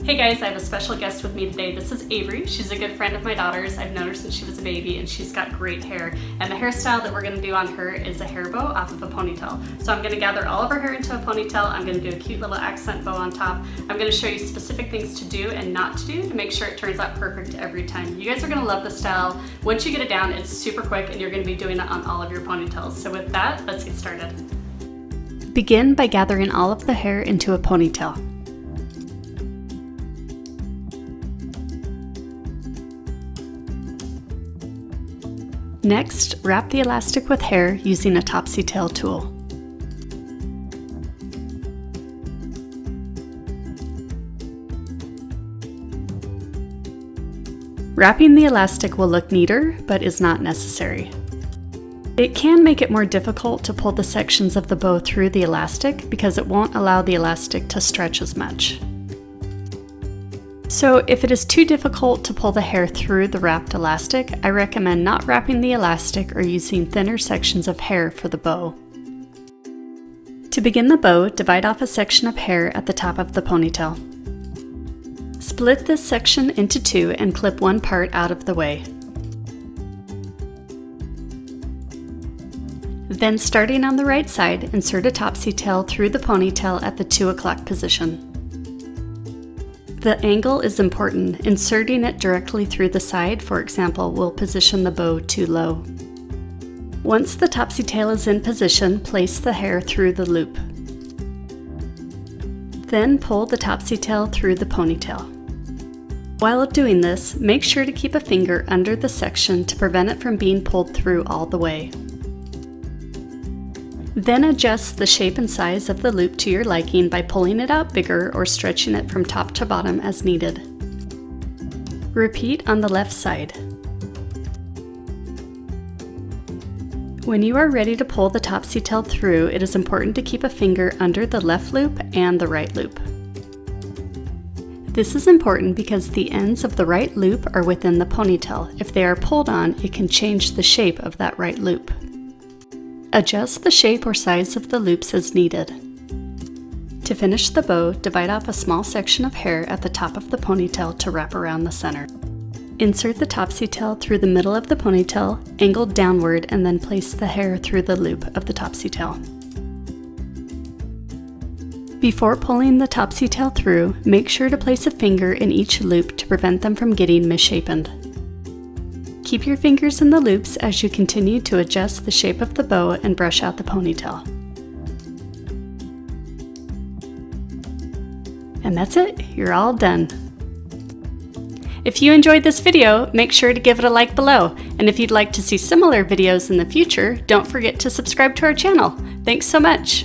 Hey guys, I have a special guest with me today. This is Avery. She's a good friend of my daughter's. I've known her since she was a baby and she's got great hair. And the hairstyle that we're gonna do on her is a hair bow off of a ponytail. So I'm gonna gather all of her hair into a ponytail. I'm gonna do a cute little accent bow on top. I'm gonna show you specific things to do and not to do to make sure it turns out perfect every time. You guys are gonna love the style. Once you get it down, it's super quick and you're gonna be doing it on all of your ponytails. So with that, let's get started. Begin by gathering all of the hair into a ponytail. Next, wrap the elastic with hair using a topsy tail tool. Wrapping the elastic will look neater, but is not necessary. It can make it more difficult to pull the sections of the bow through the elastic because it won't allow the elastic to stretch as much. So if it is too difficult to pull the hair through the wrapped elastic, I recommend not wrapping the elastic or using thinner sections of hair for the bow. To begin the bow, divide off a section of hair at the top of the ponytail. Split this section into two and clip one part out of the way. Then, starting on the right side, insert a topsy tail through the ponytail at the 2 o'clock position. The angle is important. Inserting it directly through the side, for example, will position the bow too low. Once the topsy tail is in position, place the hair through the loop. Then pull the topsy tail through the ponytail. While doing this, make sure to keep a finger under the section to prevent it from being pulled through all the way. Then adjust the shape and size of the loop to your liking by pulling it out bigger or stretching it from top to bottom as needed. Repeat on the left side. When you are ready to pull the topsy tail through, it is important to keep a finger under the left loop and the right loop. This is important because the ends of the right loop are within the ponytail. If they are pulled on, it can change the shape of that right loop. Adjust the shape or size of the loops as needed. To finish the bow, divide off a small section of hair at the top of the ponytail to wrap around the center. Insert the topsy tail through the middle of the ponytail, angled downward, and then place the hair through the loop of the topsy tail. Before pulling the topsy tail through, make sure to place a finger in each loop to prevent them from getting misshapen. Keep your fingers in the loops as you continue to adjust the shape of the bow and brush out the ponytail. And that's it, you're all done. If you enjoyed this video, make sure to give it a like below. And if you'd like to see similar videos in the future, don't forget to subscribe to our channel. Thanks so much.